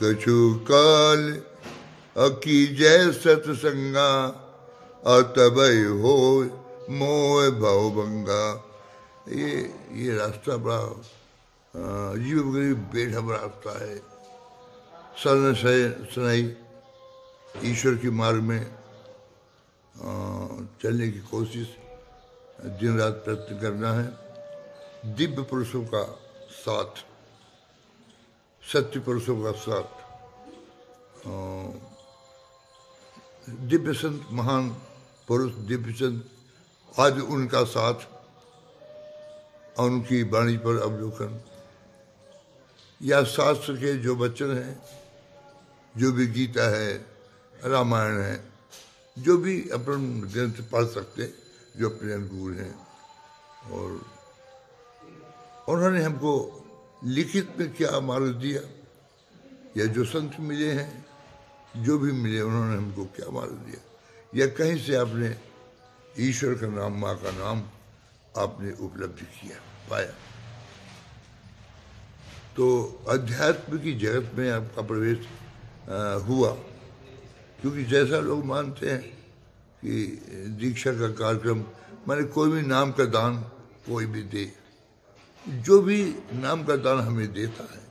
कछु काल अकीजय सतसंगा अतबय हो मोह भवभंगा। ये रास्ता बड़ा अजीब गरीब बेढब रास्ता है। सरन सनाई ईश्वर के मार्ग में चलने की कोशिश, दिन रात प्रयत्न करना है। दिव्य पुरुषों का साथ, सत्य पुरुषों का साथ, दिव्य संत, महान पुरुष, दिव्य संत, आज उनका साथ, उनकी वाणी पर अवलोकन, या शास्त्र के जो वचन हैं, जो भी गीता है, रामायण है, जो भी अपन ग्रंथ पढ़ सकते, जो अपने अनुकूल हैं। और उन्होंने हमको लिखित में क्या मार्ग दिया, या जो संत मिले हैं, जो भी मिले, उन्होंने हमको क्या मार्ग दिया, या कहीं से आपने ईश्वर का नाम, माँ का नाम आपने उपलब्ध किया, पाया। तो अध्यात्म की जगत में आपका प्रवेश हुआ। क्योंकि जैसा लोग मानते हैं कि दीक्षा का कार्यक्रम माने कोई भी नाम का दान कोई भी दे, जो भी नाम का दान हमें देता है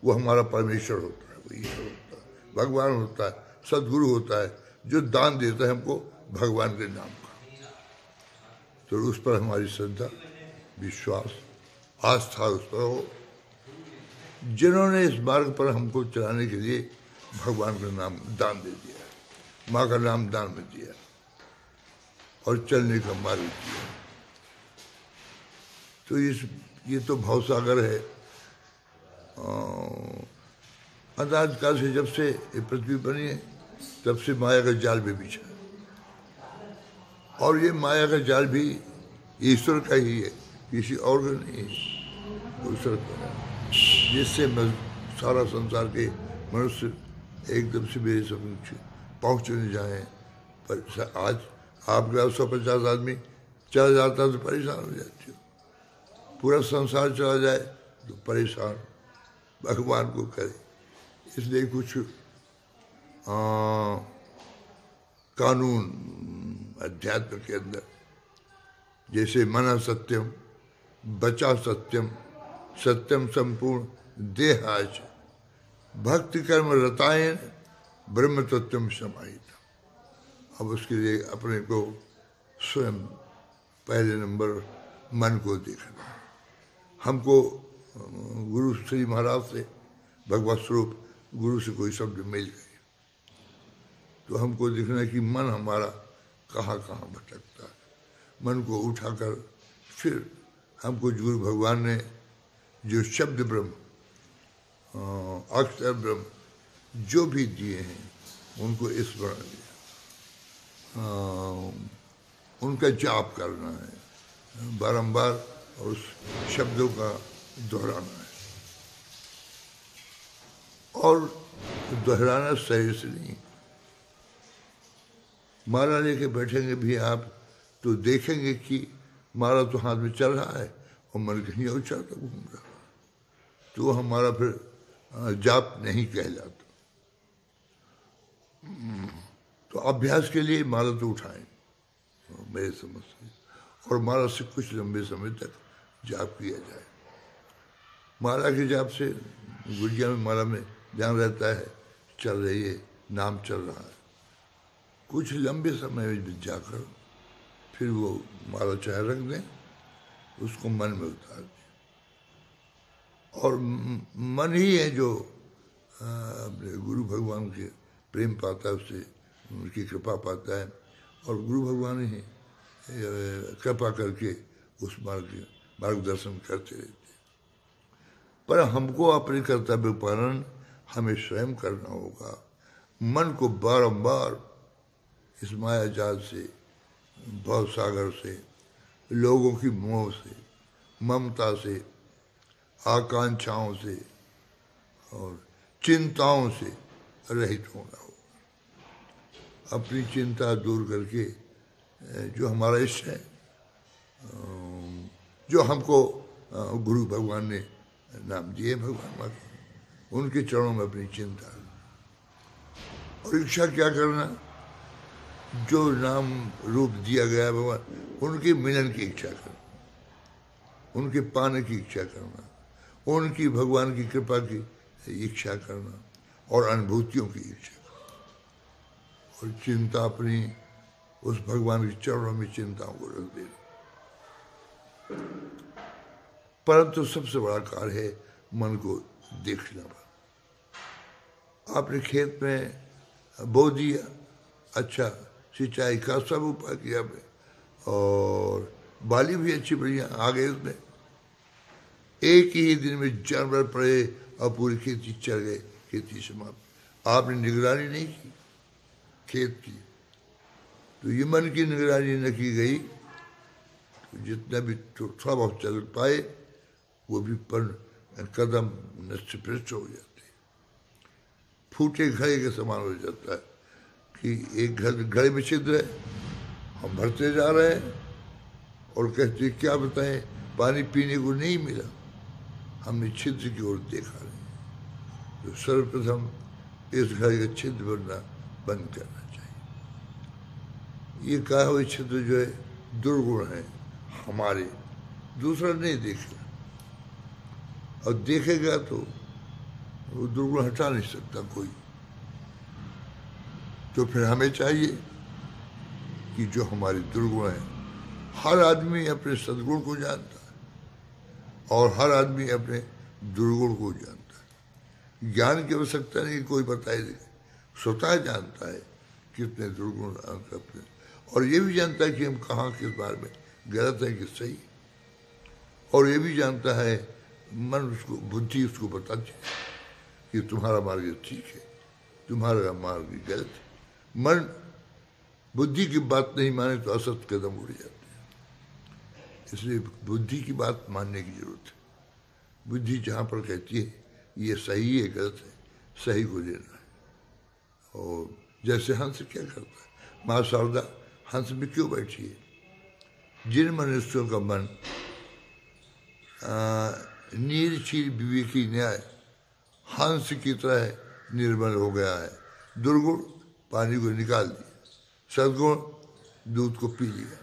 वो हमारा परमेश्वर होता है, वो ईश्वर होता है, भगवान होता है, सदगुरु होता है, जो दान देता है हमको भगवान के नाम का। तो उस पर हमारी श्रद्धा, विश्वास, आस्था उस पर हो। जिन्होंने इस मार्ग पर हमको चलाने के लिए भगवान का नाम दान दे दिया, माँ का नाम दान में दिया और चलने का मार्ग दिया। तो ये तो भवसागर है। अनाज काल से, जब से ये पृथ्वी बनी है, तब से माया का जाल भी बिछा है। और ये माया का जाल भी ईश्वर का ही है, किसी और का नहीं है, ईश्वर का है, जिससे सारा संसार के मनुष्य एकदम से मेरे समक्ष पहुँचने जाए। पर आज आपके 150 आदमी चला जाता तो परेशान हो जाते हो, पूरा संसार चला जाए तो परेशान भगवान को करे। इसलिए कुछ कानून अध्यात्म के अंदर, जैसे मना सत्यम, बचा सत्यम, सत्यम संपूर्ण देहाच, भक्ति कर्म रतायन, ब्रह्म तत्वम समाहित। अब उसके लिए अपने को स्वयं पहले नंबर मन को देखना। हमको गुरु श्री महाराज से, भगवत स्वरूप गुरु से कोई शब्द मिल गए तो हमको देखना कि मन हमारा कहाँ कहाँ भटकता है। मन को उठाकर फिर हमको गुरु भगवान ने जो शब्द ब्रह्म, अक्षर ब्रह्म जो भी दिए हैं उनको स्मरण दिया, उनका जाप करना है बारंबार और उस शब्दों का दोहराना है। और दोहराना शरीर से नहीं। माला लेके बैठेंगे भी आप तो देखेंगे कि माला तो हाथ में चल रहा है और मन कहीं और चलता घूम रहा है, तो हमारा फिर जाप नहीं कहलाता। तो अभ्यास के लिए माला तो उठाएं मेरे समझ से, और माला से कुछ लंबे समय तक जाप किया जाए। माला के जाप से गुड़िया में, माला में ध्यान रहता है, चल रही है, नाम चल रहा है। कुछ लंबे समय में जाकर फिर वो माला चाहे रख दें, उसको मन में उतार दें। और मन ही है जो अपने गुरु भगवान के प्रेम पाता है, उससे उनकी कृपा पाता है, और गुरु भगवान ही कृपा करके उस मार्गदर्शन करते रहते हैं। पर हमको अपने कर्तव्य पालन हमें स्वयं करना होगा। मन को बारंबार इस माया जाल से, भव सागर से, लोगों की मोह से, ममता से, आकांक्षाओं से और चिंताओं से रहित होना होगा। अपनी चिंता दूर करके जो हमारा इष्ट है, जो हमको गुरु भगवान ने नाम दिए, भगवान माँ के, उनके चरणों में अपनी चिंता, और इच्छा क्या करना, जो नाम रूप दिया गया है भगवान, उनके मिलन की इच्छा करना, उनके पाने की इच्छा करना, उनकी भगवान की कृपा की इच्छा करना, और अनुभूतियों की इच्छा करना, और चिंता अपनी उस भगवान के चरणों में चिंताओं को रख देना। परंतु सबसे बड़ा कार्य है मन को देखना। आपने खेत में बो दिया, अच्छा सिंचाई का सब उपाय किया आपने, और बाली भी अच्छी बढ़िया आ गई उसमें, एक ही दिन में जानवर पड़े और पूरी खेती चल गए, खेती समाप्त। आपने निगरानी नहीं की खेत की, तो ये मन की निगरानी न की गई, तो जितना भी थोड़ा बहुत चल पाए वो भी कदम नष्ट भ्रष्ट हो जाते, फूटे घड़े के समान हो जाता है कि एक घड़े में छिद्र है, हम भरते जा रहे हैं और कहते क्या बताएं, पानी पीने को नहीं मिला, हमने छिद्र की ओर देखा नहीं। तो सर्वप्रथम इस घड़े का छिद्र भरना बंद करना चाहिए। ये कहा हुए छिद्र जो है दुर्गुण है हमारे, दूसरा नहीं देखेगा, और देखेगा तो वो दुर्गुण हटा नहीं सकता कोई। तो फिर हमें चाहिए कि जो हमारे दुर्गुण हैं, हर आदमी अपने सद्गुण को जानता है और हर आदमी अपने दुर्गुण को जानता है। ज्ञान की आवश्यकता नहीं कोई बताए दे, स्वतः जानता है कितने दुर्गुण अपने, और ये भी जानता है कि हम कहाँ किस बारे में गलत है कि सही, और ये भी जानता है, मन उसको, बुद्धि उसको बताती है कि तुम्हारा मार्ग ठीक है, तुम्हारा मार्ग गलत है। मन बुद्धि की बात नहीं माने तो असत कदम उड़ जाते हैं, इसलिए बुद्धि की बात मानने की जरूरत है। बुद्धि जहाँ पर कहती है ये सही है गलत है, सही को लेना है। और जैसे हंस क्या करता है, माँ शारदा हंस में क्यों बैठी है, जिन मनुष्यों का मन नीर चीर विवेकी न्याय हंस की तरह निर्मल हो गया है, दुर्गुण पानी को निकाल दिया, सद्गुण दूध को पी लिया।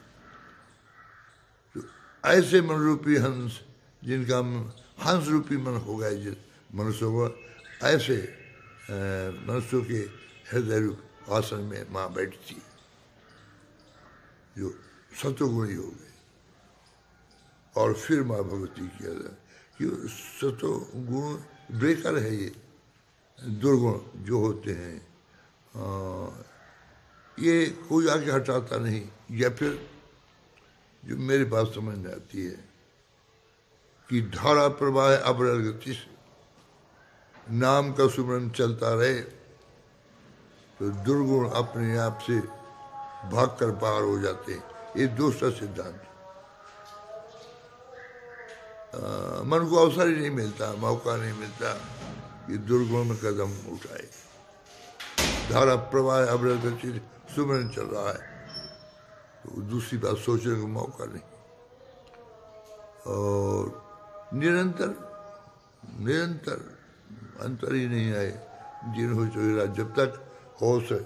तो ऐसे मन रूपी हंस, जिनका हंस रूपी मन हो गया जिस मनुष्यों को, ऐसे मनुष्यों के हृदय रूप आसन में माँ बैठती है जो सतोगुणी हो गए। और फिर माँ भगवती किया जाए कि सतोगुण ब्रेकर है, ये दुर्गुण जो होते हैं ये कोई आके हटाता नहीं, या फिर जो मेरे पास समझ में आती है कि धारा प्रवाह अविरल गति से नाम का सुमरन चलता रहे तो दुर्गुण अपने आप से भागकर पार हो जाते हैं। ये दूसरा सिद्धांत। मन को अवसर ही नहीं मिलता, मौका नहीं मिलता कि दुर्गुण में कदम उठाए। धारा प्रवाह अविरल गति से सुमरन चल रहा है तो दूसरी बात सोचने का मौका नहीं। और निरंतर निरंतर अंतर ही नहीं आए, जिन हो चुका जब तक होश है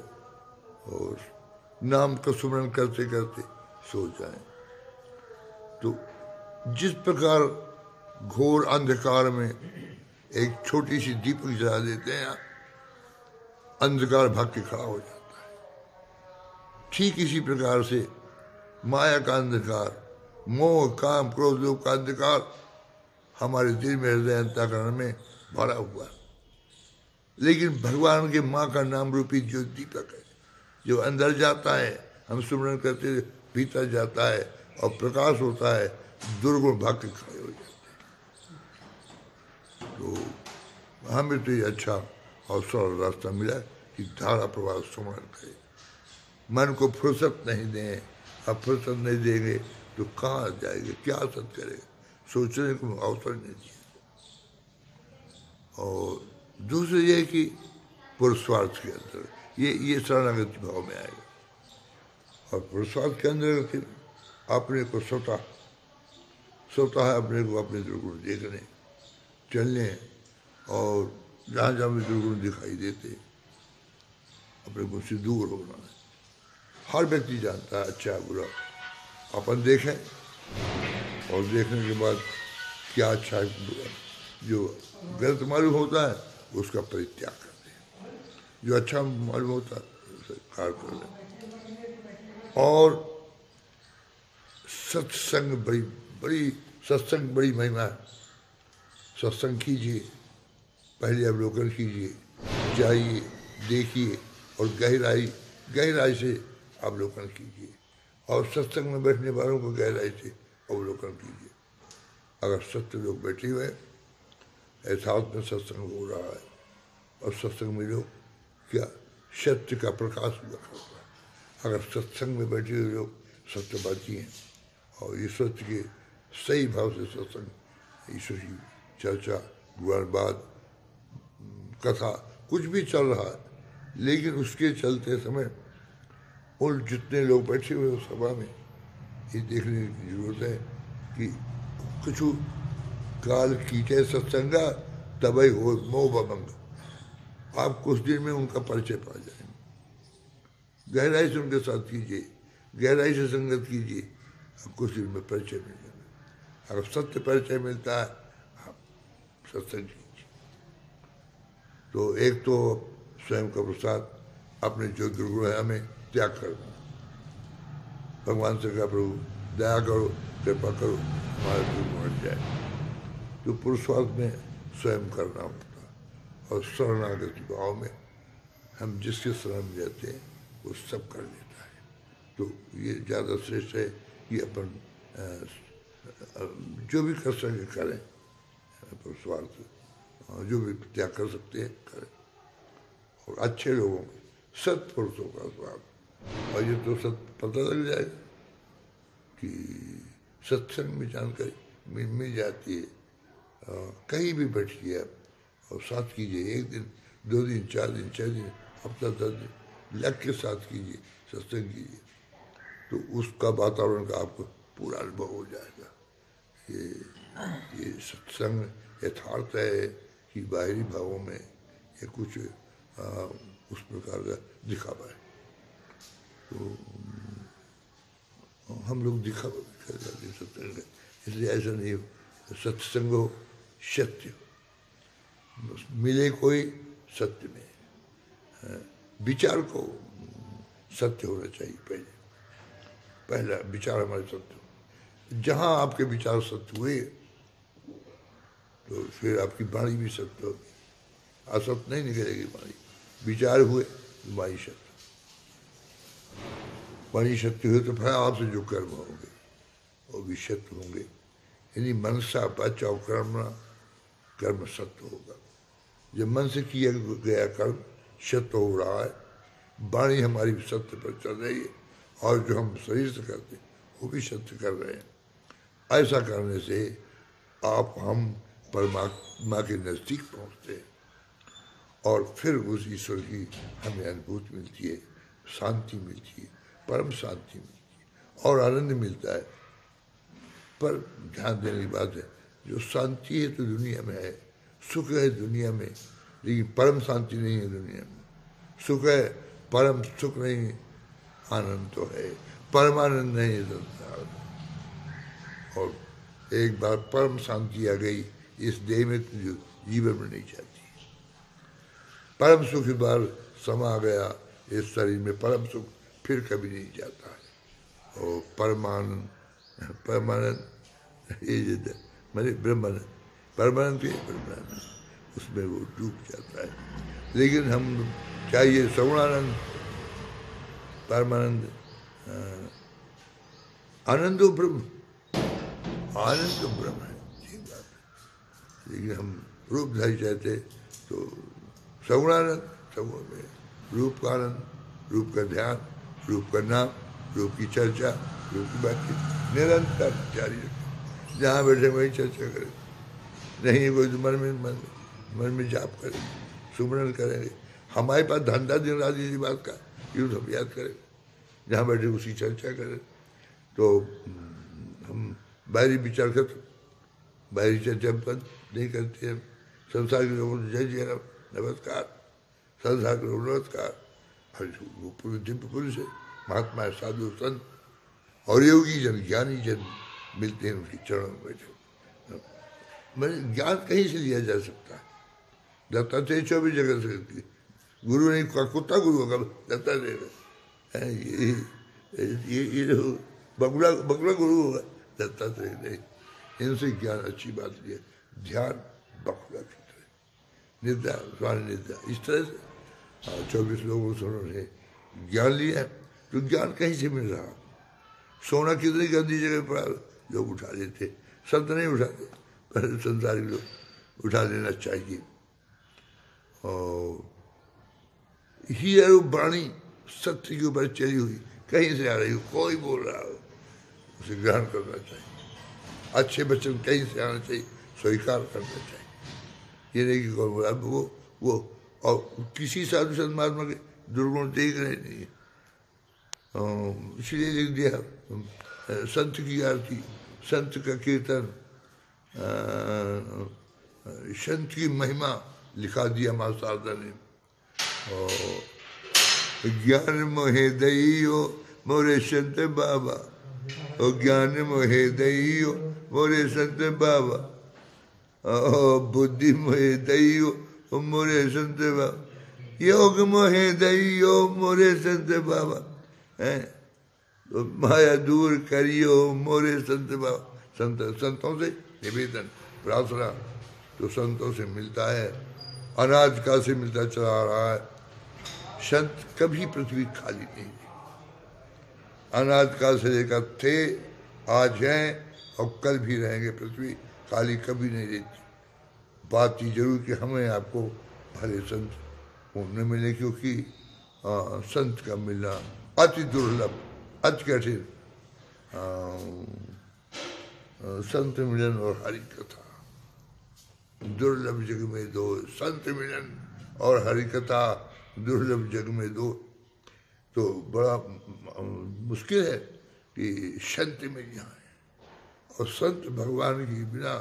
और नाम का सुमरन करते करते सो जाए। तो जिस प्रकार घोर अंधकार में एक छोटी सी दीपक जला देते हैं, अंधकार भाग के खड़ा हो जाता है, ठीक इसी प्रकार से माया का अंधकार, मोह काम क्रोध लोभ का अंधकार हमारे दिल में, हृदय अंतःकरण में भरा हुआ है। लेकिन भगवान के माँ का नाम रूपी जो दीपक है, जो अंदर जाता है, हम सुमरन करते भीतर जाता है और प्रकाश होता है, दुर्गुण भाग के खड़े हो जाते हैं। तो हमें तो ये अच्छा और सरल रास्ता मिला कि धारा प्रवाह सुमरन करे, मन को फुर्सत नहीं दें। अब फुर्सत नहीं देंगे तो कहाँ जाएंगे, क्या असर करेगा, सोचने को अवसर नहीं दिया। और दूसरे ये कि पुरुषार्थ के अंदर ये शरणागति भाव में आएगा। और पुरुषार्थ के अंदर फिर अपने को स्वतः अपने को अपने दुर्गुण देखने, चलने और जहाँ जहाँ भी दुर्गुण दिखाई देते अपने गुण से दूर होना है। हर व्यक्ति जानता है अच्छा बुरा, अपन देखें और देखने के बाद क्या अच्छा है बुरा, जो गलत मालूम होता है उसका परित्याग कर दें, जो अच्छा मालूम होता है उसे कार्य कर लें। और सत्संग सत्संग बड़ी महिमा है। सत्संग कीजिए, पहले अवलोकन कीजिए, जाइए, देखिए और गहराई से अवलोकन कीजिए और सत्संग में बैठने वालों को गहराई से अवलोकन कीजिए। अगर सत्य लोग बैठे हुए यथार्थ में सत्संग हो रहा है और सत्संग में लोग क्या सत्य का प्रकाश हुआ करता है। अगर सत्संग में बैठे हुए लोग सत्यवादी हैं और ईश्वर के सही भाव से सत्संग, ईश्वर की चर्चा, गुणवाद, कथा कुछ भी चल रहा है, लेकिन उसके चलते समय उन जितने लोग बैठे हुए उस सभा में ये देखने की जरूरत है कि कुछ काल कीटे सत्संगा तबई हो मोह भंग। आप कुछ दिन में उनका परिचय पा जाएंगे। गहराई से उनके साथ कीजिए, गहराई से संगत कीजिए, कुछ दिन में परिचय मिल जाएगा। अगर सत्य परिचय मिलता है आप सत्संग कीजिए। तो एक तो स्वयं का प्रसाद, अपने जो दुर्गुण है हमें त्याग करना, भगवान से कहा प्रभु दया करो, कृपा करो, हमारे दुर्गुण हट जाए। जो पुरुषार्थ में स्वयं करना होता है और शरणागति भाव में हम जिसके शरण में जाते हैं वो सब कर लेता है। तो ये ज़्यादा श्रेष्ठ है कि अपन जो भी कर सके करें, पुरुषार्थ जो भी त्याग कर सकते हैं करें। और अच्छे लोगों का, सत्पुरुषों का स्वाद, और ये तो सब पता लग जाएगा कि सत्संग में जानकारी मिल जाती है। कहीं भी बैठिए आप और साथ कीजिए, 1 दिन 2 दिन 4 दिन 6 दिन हफ्ता 10 दिन लग के साथ कीजिए, सत्संग कीजिए, तो उसका वातावरण का आपको पूरा अनुभव हो जाएगा। ये सत्संग यथार्थ है कि बाहरी भावों में ये कुछ उस प्रकार का दिखावा है। तो हम लोग दिखावा कर जाते सत्संग, इसलिए ऐसा नहीं हो। सत्संग हो सत्य, मिले कोई सत्य में, विचार को सत्य होना चाहिए। पहला विचार हमारे सत्य हो। जहाँ आपके विचार सत्य हुए तो फिर आपकी वाणी भी सत्य होगी, असत्य नहीं निकलेगी वाणी। विचार हुए वाणी सत्य, वाणी सत्य हुए तो फिर आपसे जो कर्म होंगे वो भी सत्य होंगे। यानी मनसा वाचा और कर्म सत्य होगा। जब मन से किया गया कर्म सत्य हो रहा है, वाणी हमारी सत्य पर चल रही है और जो हम शरीर से करते हैं वो भी सत्य कर रहे हैं। ऐसा करने से हम परमात्मा के नज़दीक पहुँचते हैं और फिर उस ईश्वर की हमें अनुभूति मिलती है, शांति मिलती है, परम शांति मिलती है और आनंद मिलता है। पर ध्यान देने की बात है, जो शांति है तो दुनिया में है, सुख है दुनिया में, लेकिन परम शांति नहीं है दुनिया में। सुख है, परम सुख नहीं, आनंद तो है, परमानंद नहीं है संसार में। और एक बार परम शांति आ गई इस देह में तो जीवन में नहीं जाती। परम सुख एक बार समा गया इस शरीर में, परम सुख फिर कभी नहीं जाता है। और परमानंद ये मैंने ब्रह्मानंद, परमानंद के ब्रह्मानंद, उसमें वो डूब जाता है। लेकिन हम चाहिए सगुणानंद, परमानंद, आनंदो ब्रह्म, आनंद तो ब्रह्म है, ठीक बात है। लेकिन हम रूपधारी चाहते तो सगुणानंद, सगुण में रूप का आनंद, रूप का ध्यान, रूप का नाम, रूप की चर्चा, रूप की बातचीत निरंतर जारी रखें। जहाँ बैठे वही चर्चा करें, नहीं कोई तो मन में जाप करें, सुमरन करेंगे। हमारे पास धंधा दिन रात इसी बात का, यूँ सब याद करें, जहाँ बैठे उसी चर्चा करें। तो हम बाहरी विचार खत्म, बाहरी चर्चा बंद नहीं करते हैं। संसार के लोगों से जय जय राम, नमस्कार, संसार करो नमस्कार। वो पूरे दिव्य पुरुष है, महात्मा है, साधु संत और योगी जन, ज्ञानी जन मिलते हैं उनके चरणों में बैठे। मैंने ज्ञान कहीं से लिया जा सकता है? दत्तात्रेय 24 जगह से, गुरु नहीं, कुत्ता गुरु होगा दत्तात्रेय, ये बगुला गुरु होगा दत्तात्रेय नहीं। इनसे ज्ञान अच्छी बात है, ध्यान बगुला की तरह, निद्रा स्वान निद्रा, इस तरह से 24 लोगों से उन्होंने ज्ञान लिया। तो ज्ञान कहीं से मिल रहा? सोना कितनी गंदी जगह पड़ा, लोग उठा लेते, संत नहीं उठाते, पर संसारी लोग उठा लेना चाहिए। और हीरा वाणी सत्य के ऊपर चली हुई, कहीं से आ रही हो, कोई बोल रहा हो, उसे ग्रहण करना चाहिए। अच्छे वचन कहीं से आना चाहिए, स्वीकार करना चाहिए। ये नहीं कि कौन बोला वो और किसी साधु संत महात्मा के दुर्गुण देख रहे नहीं है। इसलिए लिख दिया संत की आरती, संत का कीर्तन, संत की महिमा लिखा दिया माँ शारदा ने। और ज्ञान मोहे दइयो मोरे संत बाबा, और ज्ञान मोहे दइयो मोरे संत बाबा, बुद्धि मोहे दइयो मोरे संत बाबा, योग मोहे दइयो मोरे संत बाबा, तो माया दूर करियो मोरे संत बाबा। संतों से निवेदन प्रार्थना तो संतों से मिलता है, अनाज काल से मिलता चला रहा है। संत कभी पृथ्वी खाली नहीं थी, अनाज काल से लेकर थे, आज हैं और कल भी रहेंगे। पृथ्वी खाली कभी नहीं रहती। बात ये जरूर कि हमें आपको भले संत न मिले, क्योंकि संत का मिलना अति दुर्लभ, अति कठिन। संत मिलन और हरि कथा दुर्लभ जग में दो, संत मिलन और हरि कथा दुर्लभ जग में दो। तो बड़ा मुश्किल है कि संत मिल जाए, और संत भगवान की बिना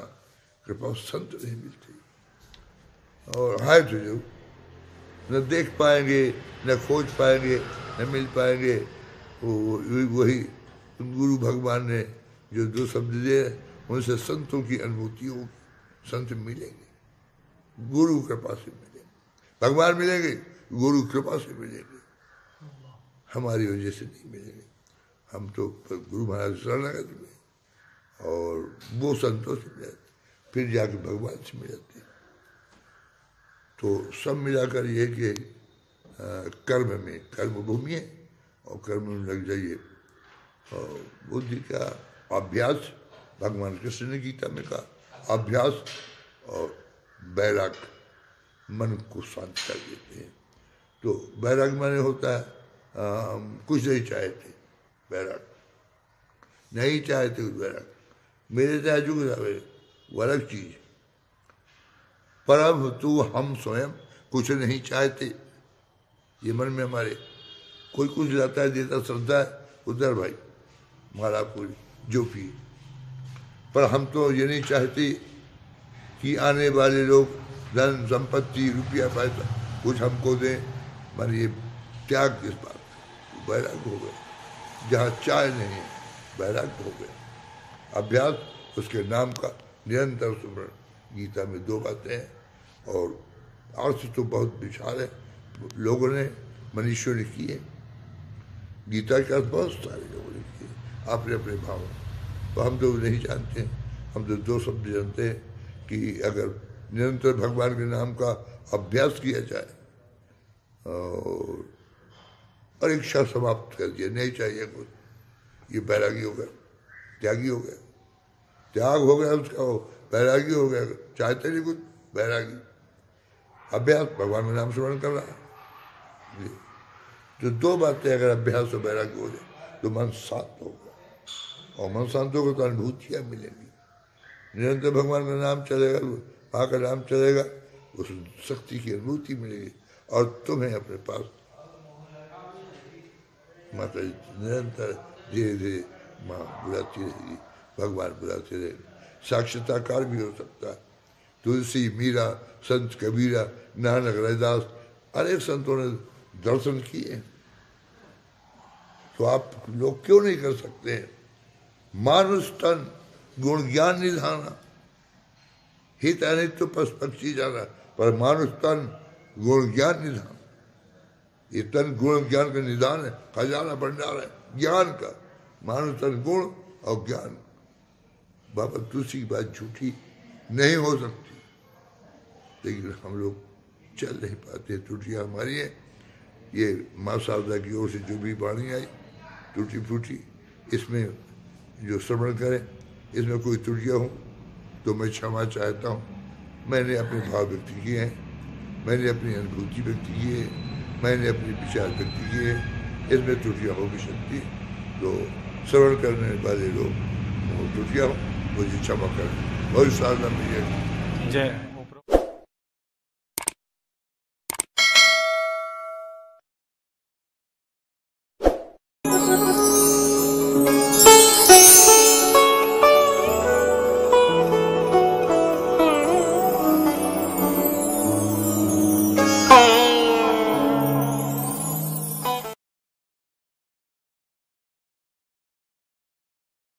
कृपा संत नहीं मिलती। और है तो जो न देख पाएंगे, न खोज पाएंगे, न मिल पाएंगे, वही गुरु भगवान ने जो दो शब्द दिए, उनसे संतों की अनुभूति होगी। संत मिलेंगे, गुरु कृपा से मिलेंगे। भगवान मिलेंगे, गुरु कृपा से मिलेंगे, हमारी वजह से नहीं मिलेंगे। हम तो गुरु महाराज शरणागत में, और वो संतों से मिलते, फिर जाके भगवान से मिलते। तो सब मिलाकर ये कि कर्म में, कर्म भूमि है और कर्म में लग जाइए। और बुद्धि का अभ्यास, भगवान कृष्ण ने गीता में कहा, अभ्यास और बैराग मन को शांत कर देते हैं। तो बैराग माने होता है कुछ नहीं चाहते, बैराग नहीं चाहते, बैराग मेरे चाहे जो वो अलग चीज। परम तू हम स्वयं कुछ नहीं चाहते, ये मन में हमारे कोई कुछ लाता है, देता, श्रद्धा है, उधर भाई मारा कोई जो पिए। पर हम तो ये नहीं चाहते कि आने वाले लोग धन संपत्ति रुपया पैसा कुछ हमको दें, माने ये त्याग किस बात, बैराग हो गए। जहाँ चाय नहीं है, बैराग हो गए। अभ्यास, उसके नाम का निरंतर स्मरण। गीता में दो बातें हैं, और अर्थ तो बहुत विशाल है, लोगों ने, मनुष्यों ने किए। गीता के अर्थ बहुत सारे लोगों ने किए अपने अपने भाव। तो हम तो नहीं जानते हैं, हम तो दो शब्द जानते हैं कि अगर निरंतर भगवान के नाम का अभ्यास किया जाए और इच्छा समाप्त कर दिया, नहीं चाहिए कुछ, ये बैरागी हो गया, त्यागी हो गया। त्याग हो गया उसका, वो बैरागी हो गया, चाहते नहीं कुछ, बैरागी। अभ्यास, भगवान का नाम स्मरण कर रहा है। तो दो बातें अगर अभ्यास और बैरागी हो जाए तो मन शांत होगा, और मन शांत होगा तो अनुभूतियाँ मिलेंगी। निरंतर भगवान का नाम चलेगा, वहाँ का नाम चलेगा, उस शक्ति की अनुभूति मिलेगी, और तुम्हें अपने पास माता जी निरंतर धीरे धीरे माँ बुलाती रहेगी, भगवान बुलाते रहेंगे। साक्षात्कार भी हो सकता है तुलसी, मीरा, संत कबीरा, नानक, रैदास, अनेक संतों ने दर्शन किए, तो आप लोग क्यों नहीं कर सकते हैं? मानुष तन गुण ज्ञान निधाना, हित अनित्य पक्षी जाना, पर मानुष तन गुण ज्ञान निधान। ये तन गुण ज्ञान का निधान है, खजाना भंडार है ज्ञान का। मानुष तन गुण और ज्ञान। बाबा तुलसी की बात झूठी नहीं हो सकती, लेकिन हम लोग चल नहीं पाते, त्रुटियां हमारी है। ये माँ शारदा की ओर से जो भी वाणी आई टूटी फूटी, इसमें जो श्रवण करें, इसमें कोई त्रुटियाँ हो तो मैं क्षमा चाहता हूँ। मैंने अपने भाव व्यक्त किए हैं, मैंने अपनी अनुभूति व्यक्त की है, मैंने अपने विचार व्यक्त किए हैं, इसमें त्रुटियाँ हो भी सकती हैं, तो श्रवण करने वाले लोग त्रुटियाँ हो मुझे क्षमा करें। और साधना में जय